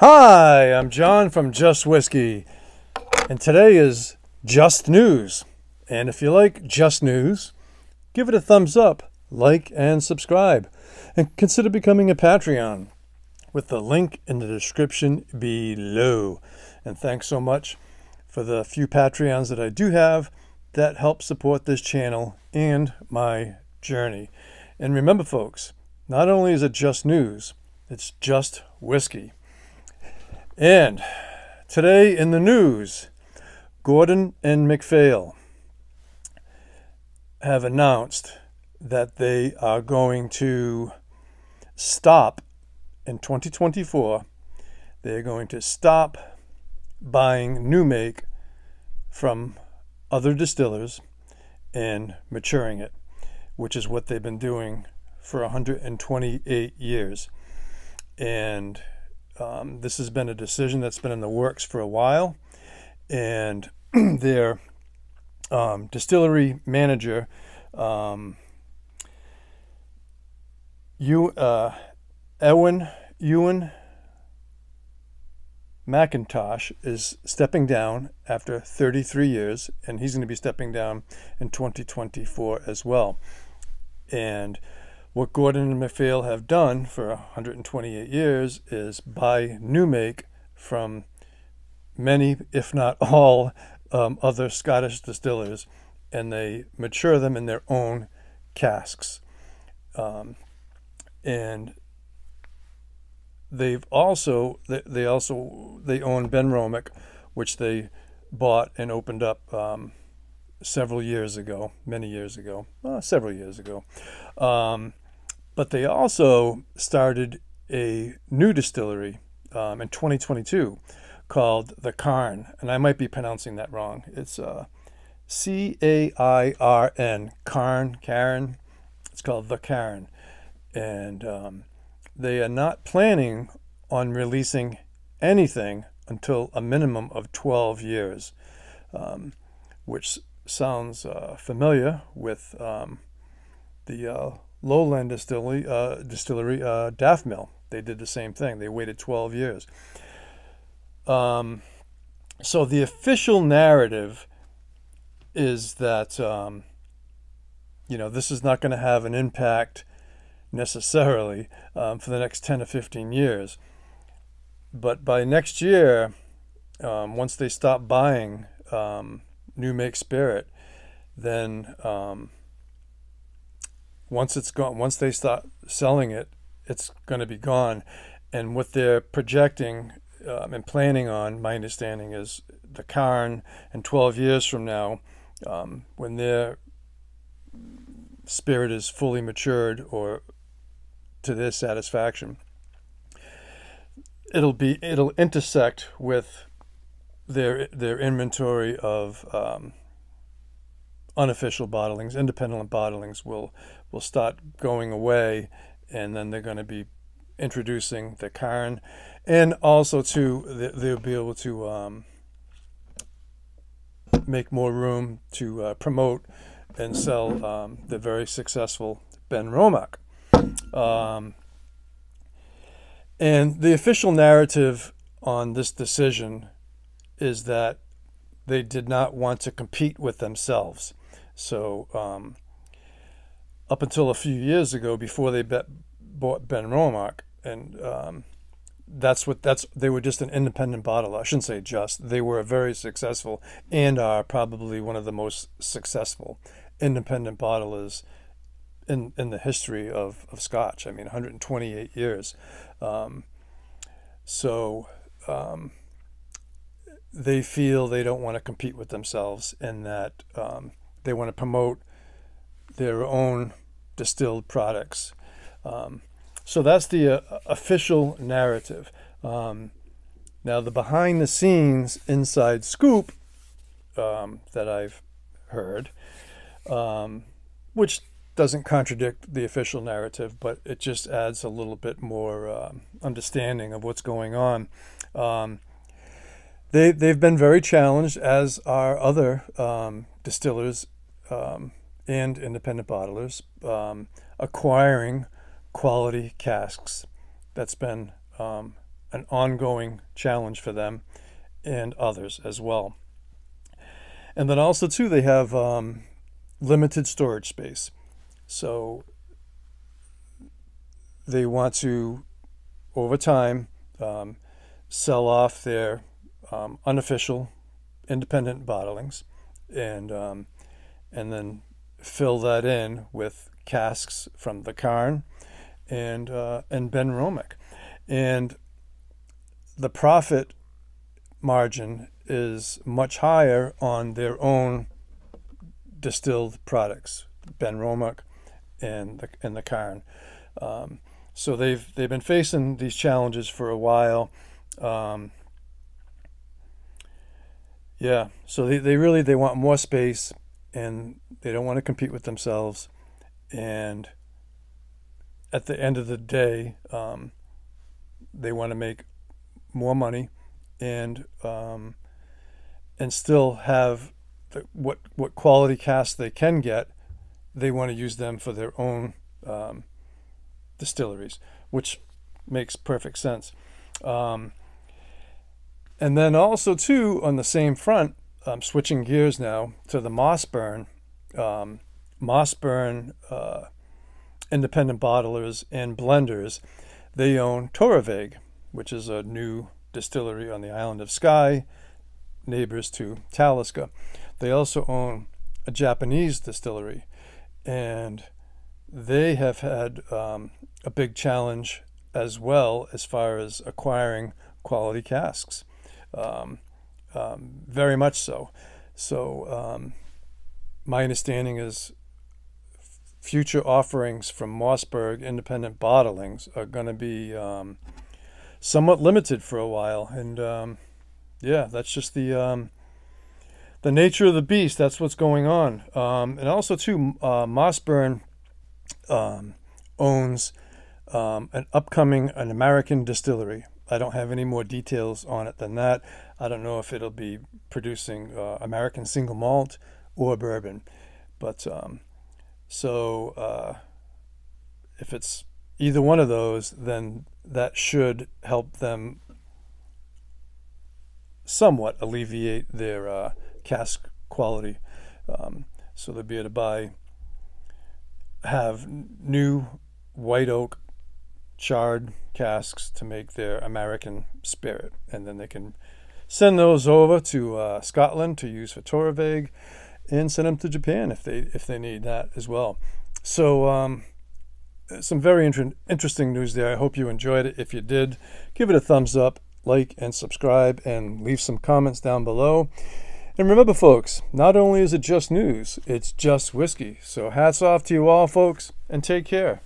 Hi, I'm John from Just Whiskey, and today is Just News. And if you like Just News, give it a thumbs up, like, and subscribe. And consider becoming a Patreon with the link in the description below. And thanks so much for the few Patreons that I do have that help support this channel and my journey. And remember, folks, not only is it just news, it's just whiskey. And today in the news, Gordon and Macphail have announced that they are going to stop in 2024. They're going to stop buying new make from other distillers and maturing it, which is what they've been doing for 128 years. And this has been a decision that's been in the works for a while, and their distillery manager, Ewan McIntosh, is stepping down after 33 years, and he's going to be stepping down in 2024 as well. And what Gordon and Macphail have done for 128 years is buy new make from many, if not all, other Scottish distillers, and they mature them in their own casks. And they own Benromic, which they bought and opened up several years ago. But they also started a new distillery in 2022 called the Cairn, and I might be pronouncing that wrong. It's C-A-I-R-N, Cairn. It's called the Cairn, and they are not planning on releasing anything until a minimum of 12 years, which sounds familiar with the Lowland distillery, Daffmill. They did the same thing. They waited 12 years. So the official narrative is that, this is not going to have an impact necessarily for the next 10 to 15 years. But by next year, once they stop buying new make spirit, then once it's gone, once they start selling it, it's going to be gone. And what they're projecting and planning on, my understanding, is the Cairn, and 12 years from now, when their spirit is fully matured or to their satisfaction, it'll intersect with their inventory of unofficial bottlings. Independent bottlings will start going away, and then they're going to be introducing the Cairn, and also they'll be able to make more room to promote and sell the very successful Benromic. And the official narrative on this decision is that they did not want to compete with themselves. So up until a few years ago, before they bought Benromic, and they were just an independent bottler. I shouldn't say just. They were very successful and are probably one of the most successful independent bottlers in the history of Scotch. I mean, 128 years. They feel they don't want to compete with themselves, and that they want to promote their own distilled products. So that's the official narrative. Now, the behind-the-scenes inside scoop that I've heard, which doesn't contradict the official narrative, but it just adds a little bit more understanding of what's going on. They've been very challenged, as are other distillers and independent bottlers, acquiring quality casks. That's been an ongoing challenge for them and others as well. And then also too, they have limited storage space. So they want to, over time, sell off their unofficial independent bottlings, and then fill that in with casks from the Cairn and Ben Romick. And the profit margin is much higher on their own distilled products, Ben Romick and the Cairn. So they've been facing these challenges for a while. Yeah, so they want more space, and they don't want to compete with themselves. And at the end of the day, they want to make more money and still have what quality casks they can get. They want to use them for their own distilleries, which makes perfect sense. And then also too, on the same front, switching gears now to the Mossburn, independent bottlers and blenders. They own Torevig, which is a new distillery on the island of Skye, neighbors to Talisker. They also own a Japanese distillery, and they have had a big challenge as well as far as acquiring quality casks. Very much so. So my understanding is future offerings from Mossburn independent bottlings are going to be somewhat limited for a while. And yeah, that's just the nature of the beast. That's what's going on. And also too, Mossburn owns an American distillery. I don't have any more details on it than that. I don't know if it'll be producing American single malt or bourbon. But if it's either one of those, then that should help them somewhat alleviate their cask quality. So they'll be able to have new white oak charred casks to make their American spirit, and then they can send those over to Scotland to use for Torevig, and send them to Japan if they need that as well. So some very interesting news there. I hope you enjoyed it. If you did, give it a thumbs up, like and subscribe, and leave some comments down below. And remember, folks, not only is it just news, it's just whiskey. So hats off to you all, folks, and take care.